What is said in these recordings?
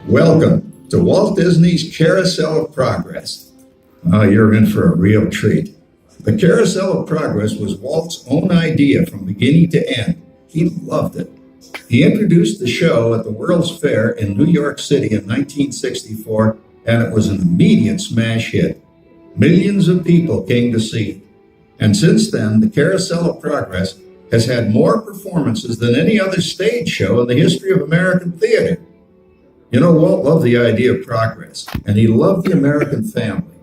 Welcome to Walt Disney's Carousel of Progress. Oh, you're in for a real treat. The Carousel of Progress was Walt's own idea from beginning to end. He loved it. He introduced the show at the World's Fair in New York City in 1964, and it was an immediate smash hit. Millions of people came to see it. And since then, the Carousel of Progress has had more performances than any other stage show in the history of American theater. You know, Walt loved the idea of progress, and he loved the American family.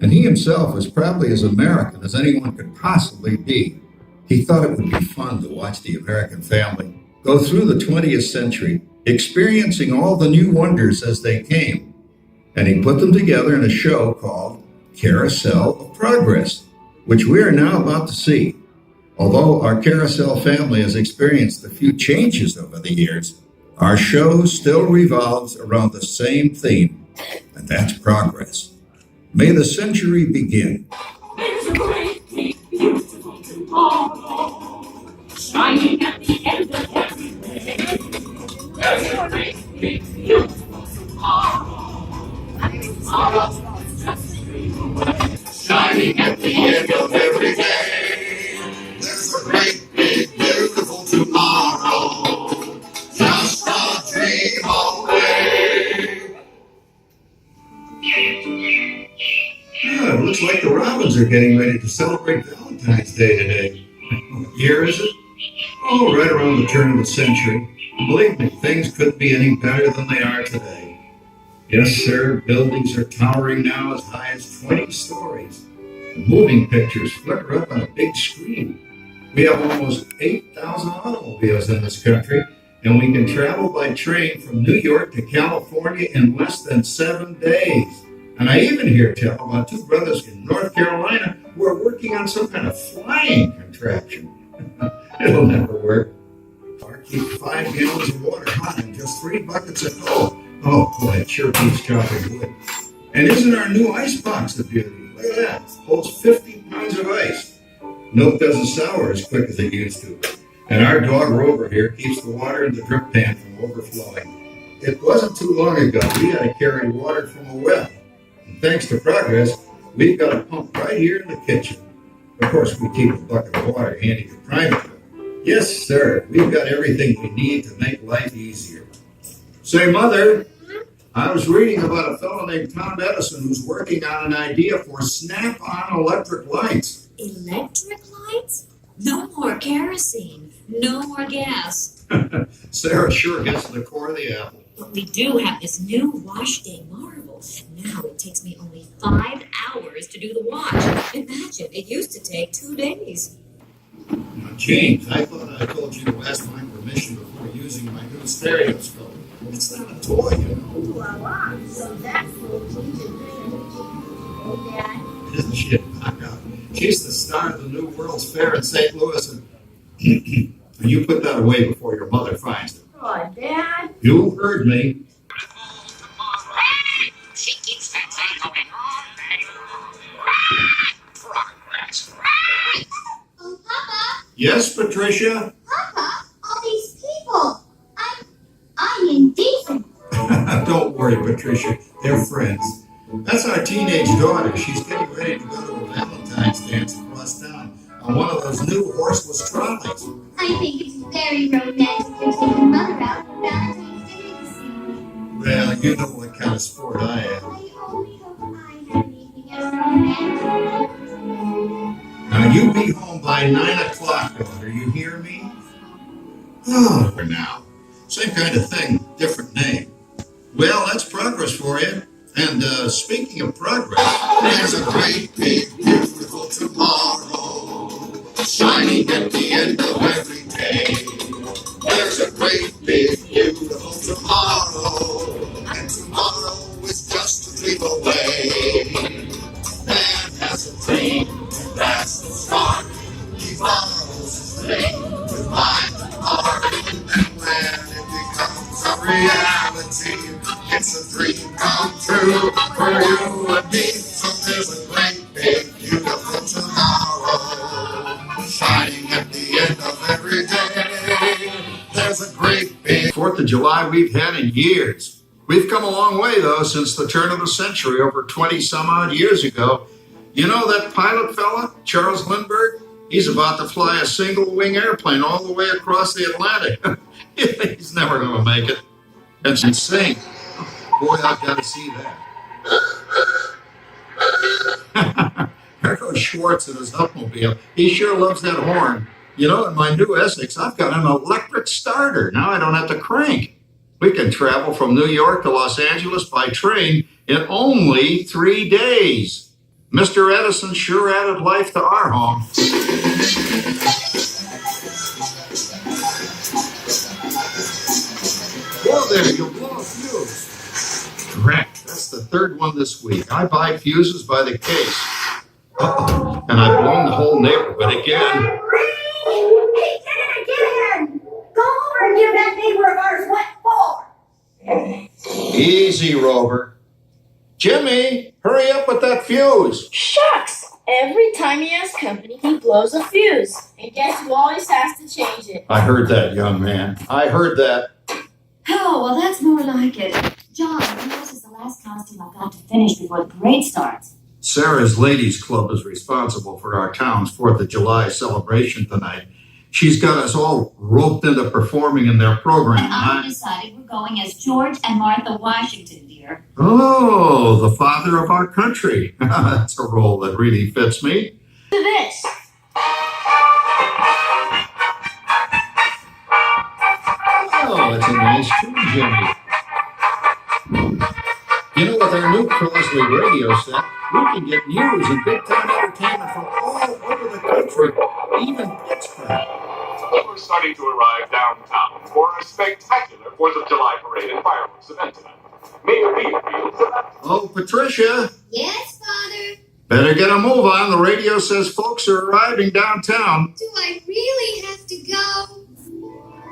And he himself was probably as American as anyone could possibly be. He thought it would be fun to watch the American family go through the 20th century, experiencing all the new wonders as they came. And he put them together in a show called Carousel of Progress, which we are now about to see. Although our Carousel family has experienced a few changes over the years, our show still revolves around the same theme, and that's progress. May the century begin. There's a great, big, beautiful tomorrow, shining at the end of every day. There's a great, big, beautiful tomorrow, and tomorrow's just a dream away. Shining at the end of every day. There's a great, big, beautiful tomorrow, just a dream away. It looks like the Robins are getting ready to celebrate Valentine's Day today. What year is it? Oh, right around the turn of the century. Believe me, things couldn't be any better than they are today. Yes, sir, buildings are towering now as high as 20 stories. The moving pictures flicker up on a big screen. We have almost 8,000 automobiles in this country, and we can travel by train from New York to California in less than 7 days. And I even hear tell about two brothers in North Carolina who are working on some kind of flying contraption. It'll never work. Car keeps 5 gallons of water hot and just 3 buckets of coal. Oh boy, it sure keeps chopping wood. And isn't our new ice box a beauty? Look at that. It holds 50 pounds of ice. Milk doesn't sour as quick as it used to. And our dog Rover here keeps the water in the drip pan from overflowing. It wasn't too long ago we had to carry water from a well. And thanks to progress, we've got a pump right here in the kitchen. Of course, we keep a bucket of water handy to prime it. Yes, sir, we've got everything we need to make life easier. Say, Mother, I was reading about a fellow named Tom Edison who's working on an idea for snap-on electric lights. Electric lights? No more kerosene. No more gas. Sarah sure gets to the core of the apple. But we do have this new wash day marvel. Now it takes me only 5 hours to do the wash. Imagine, it used to take 2 days. Now, James, I thought I told you to ask my permission before using my new stereoscope. It's not a toy, you know. Ooh, la la. So that's what James is doing. Oh, Dad. Isn't she a knockout? She's the star of the new World's Fair in St. Louis, and you put that away before your mother finds it. Oh, Dad. You heard me. She keeps that thing going all day long. Progress. Papa. Yes, Patricia? Papa, all these people. I'm indecent. Don't worry, Patricia. They're friends. That's our teenage daughter. She's getting ready to go to a Valentine's dance across town on one of those new horseless trolleys. I think it's very romantic to see your mother out for Valentine's Day this evening. Well, you know what kind of sport I am. I only hope I have anything as romantic. Now, you be home by 9 o'clock, daughter. You hear me? Oh, for now. Same kind of thing, different name. Well, that's progress for you. And speaking of progress, There's a great, big, beautiful tomorrow, shining at the end of every day. There's a great, big, beautiful tomorrow, and tomorrow is just a dream away. Man has a dream, and that's the start. He follows his dream with mind and heart, and when it becomes a reality, it's a dream come true for you and me. So there's a great, big, beautiful tomorrow, shining at the end of every day. There's a great, big 4th of July we've had in years. We've come a long way, though, since the turn of the century, over 20 some odd years ago. You know that pilot fella, Charles Lindbergh? He's about to fly a single wing airplane all the way across the Atlantic. He's never going to make it. It's insane. Boy, I've got to see that. There goes Schwartz in his Upmobile. He sure loves that horn. You know, in my new Essex, I've got an electric starter. Now I don't have to crank. We can travel from New York to Los Angeles by train in only 3 days. Mr. Edison sure added life to our home. Whoa there, you'll blow a fuse. Correct. That's the third one this week. I buy fuses by the case. Uh-oh. And I've blown the whole neighborhood again. Hey, get in! Go over and give that neighbor of ours what for. Easy, Rover. Jimmy, hurry up with that fuse. Shucks! Every time he has company, he blows a fuse. And guess who always has to change it? I heard that, young man. I heard that. Oh, well, that's more like it. John, yours is the last costume I've got to finish before the parade starts. Sarah's Ladies Club is responsible for our town's 4th of July celebration tonight. She's got us all roped into performing in their program. And I decided we're going as George and Martha Washington, dear. Oh, the father of our country. That's a role that really fits me. To this. Oh, it's a nice tune, Jimmy. You know, with our new Crosley radio set, we can get news and big-time entertainment from all over the country, even Pittsburgh. We're starting to arrive downtown for a spectacular 4th of July parade and fireworks event tonight. Mayor Beefield's about. Oh, Patricia, Yes, Father? better get a move on. The radio says folks are arriving downtown. Do I really have to go?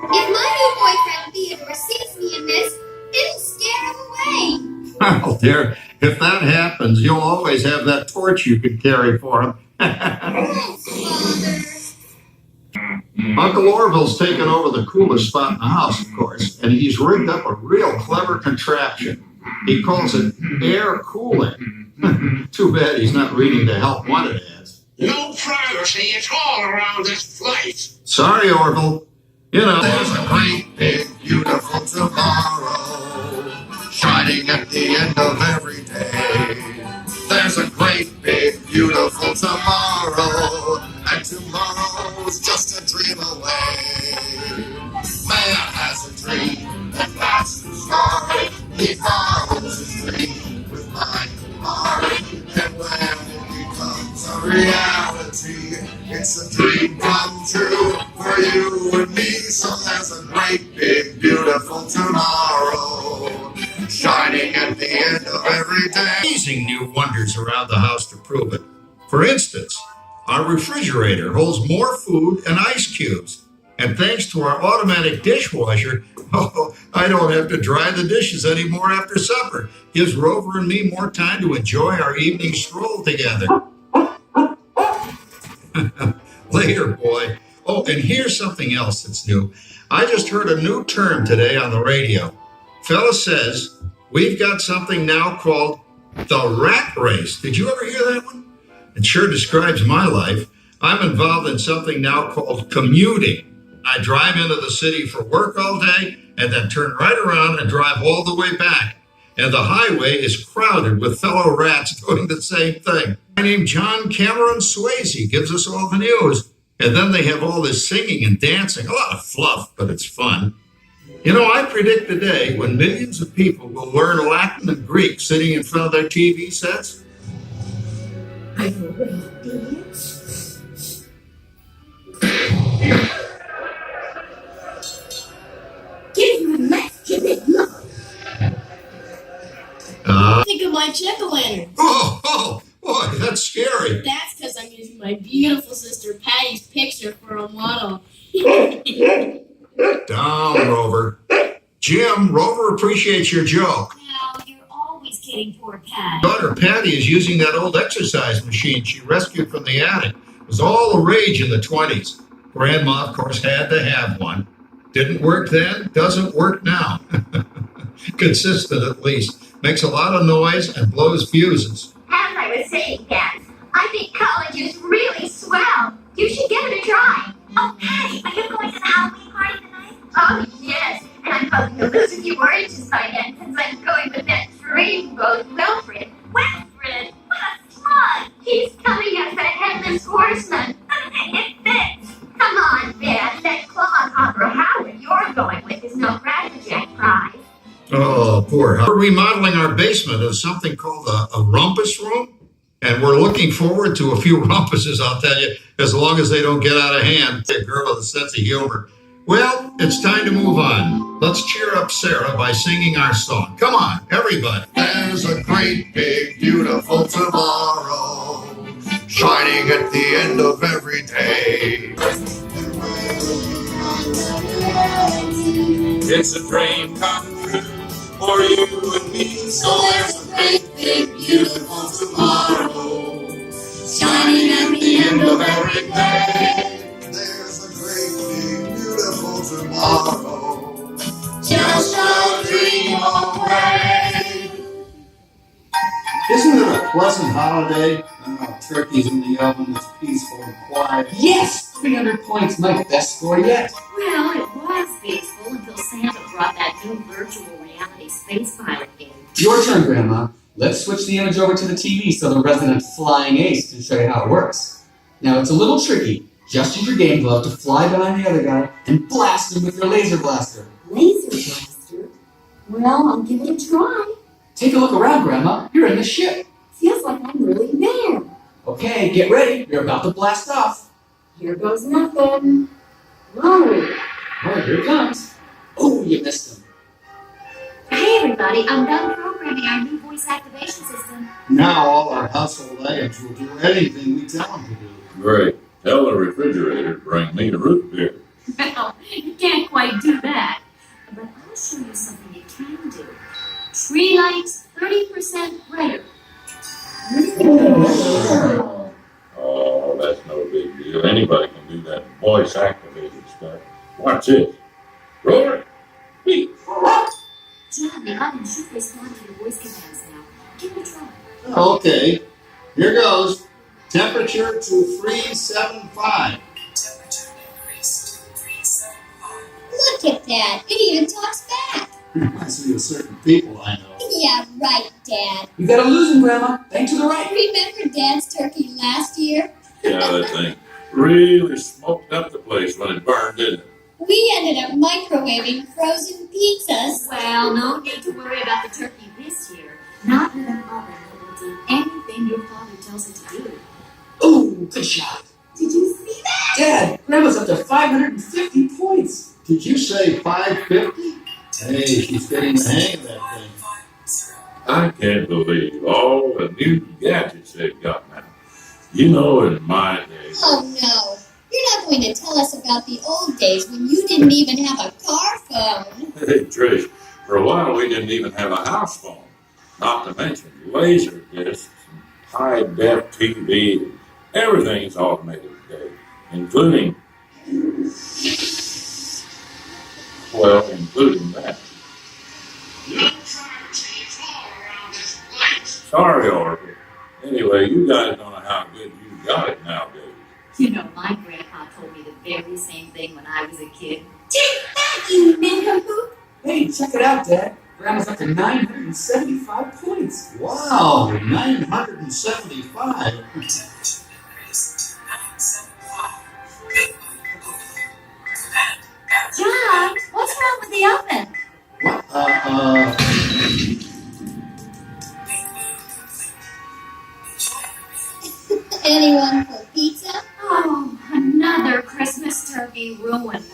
If my new boyfriend Theodore sees me in this, it'll scare him away. Well, dear, if that happens, you'll always have that torch you could carry for him. Yes, Father. Uncle Orville's taken over the coolest spot in the house, of course, and he's rigged up a real clever contraption. He calls it air cooling. Too bad he's not reading the help wanted ads. No privacy at all around this place. Sorry, Orville. You know. There's a great big beautiful tomorrow shining at the end of every day. There's a great big beautiful tomorrow, and tomorrow's just a dream away. Man has a dream, and that's the start. He follows his dream with mind and heart, and when it becomes a reality, it's a dream come true for you and me. So there's a great big beautiful tomorrow shining at the end of every day. Amazing new wonders around the house to prove it. For instance, our refrigerator holds more food and ice cubes. And thanks to our automatic dishwasher, I don't have to dry the dishes anymore after supper. Gives Rover and me more time to enjoy our evening stroll together. Later, boy. Oh, and here's something else that's new. I just heard a new term today on the radio. Fella says, we've got something now called the rat race. Did you ever hear that one? It sure describes my life. I'm involved in something now called commuting. I drive into the city for work all day and then turn right around and drive all the way back. And the highway is crowded with fellow rats doing the same thing. My name John Cameron Swayze gives us all the news. And then they have all this singing and dancing, a lot of fluff, but it's fun. You know, I predict the day when millions of people will learn Latin and Greek sitting in front of their TV sets. Are you ready, dear? Give you a left, give it love. Think of my jack-o'-lantern. Oh, boy, that's scary. That's because I'm using my beautiful sister Patty's picture for a model. Down, Rover. Jim, Rover appreciates your joke. Now, you're always kidding poor Pat. Daughter Patty is using that old exercise machine she rescued from the attic. It was all the rage in the 20s. Grandma, of course, had to have one. Didn't work then, doesn't work now. Consistent at least. Makes a lot of noise and blows fuses. As I was saying, Dad, I think college is really swell. You should give it a try. Oh, hey, are you going to the Halloween party tonight? Oh, yes. And I'm hoping to lose a few oranges by then, since I'm going with that dreamboat Wilfred. Wilfred? What a slug! He's coming as a headless horseman. It fits. Come on, Dad. That clodhopper Howard you're going with is no crackerjack prize. Oh, poor Howard. We're remodeling our basement as something called a rumpus room. And we're looking forward to a few rumpuses, I'll tell you, as long as they don't get out of hand. A girl with a sense of humor. Well, it's time to move on. Let's cheer up Sarah by singing our song. Come on, everybody. There's a great big beautiful tomorrow shining at the end of every day. It's a dream come true for you and me. So there's a great big beautiful tomorrow shining at the end of every day. There's a great big beautiful tomorrow, just a dream away. Isn't it a pleasant holiday? Turkey's in the oven, it's peaceful and quiet. Yes! 300 points, my best score yet. Well, it was peaceful until Santa brought that new virtual reality space pilot in. Your turn, Grandma. Let's switch the image over to the TV so the resident flying ace can show you how it works. Now, it's a little tricky. Just use your game glove to fly behind the other guy and blast him with your laser blaster. Laser blaster? Well, I'll give it a try. Take a look around, Grandma. You're in the ship. Feels like I'm really there. Okay, get ready. You're about to blast off. Here goes nothing. Whoa. Oh, here it comes. Oh, you missed him. Hey, everybody, I'm done programming our new voice activation system. Now all our household items will do anything we tell them to do. Great. Tell the refrigerator to bring me a root beer. Well, you can't quite do that. But I'll show you something you can do. Tree lights 30% brighter. Oh, that's no big deal. Anybody can do that voice activated stuff. Watch this. Roar it. Beep. John, the oven should respond to your voice commands now. Give it a try. Okay, here goes. Temperature to 375. Look at that. It even talks back. Reminds me of certain people I know. Yeah, right, Dad. You gotta lose him, Grandma. Bank to the right. Remember Dad's turkey last year? Yeah, that thing really smoked up the place when it burned, didn't it? We ended up microwaving frozen pizzas. Well, no need to worry about the turkey this year. Not with an oven that will do anything your father tells it to do. Ooh, good shot. Did you see that? Dad, Grandma's up to 550 points. Did you say 550? Hey, she's getting the hang of that thing. I can't believe all the new gadgets they've got now. You know, in my day. Oh no. You're not going to tell us about the old days when you didn't even have a car phone. Hey, Trish, for a while we didn't even have a house phone. Not to mention laser discs, high-def TV. Everything's automated today, including that. Sorry, Oracle. Anyway, you guys don't know how good you got it nowadays. You know, my grandpa told me the very same thing when I was a kid. Take that, you nincompoop! Hey, check it out, Dad. Grandma's up to 975 points. Wow, 975. John, what's wrong with the oven? What? Anyone for pizza? Oh, another Christmas turkey ruined.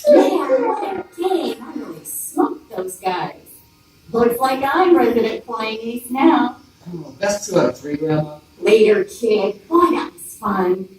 Man, what a game. I really smoked those guys. Looks like I'm resident flying ace now. Oh, best 2 out of 3, Grandma. Later, kid. Boy, that was fun.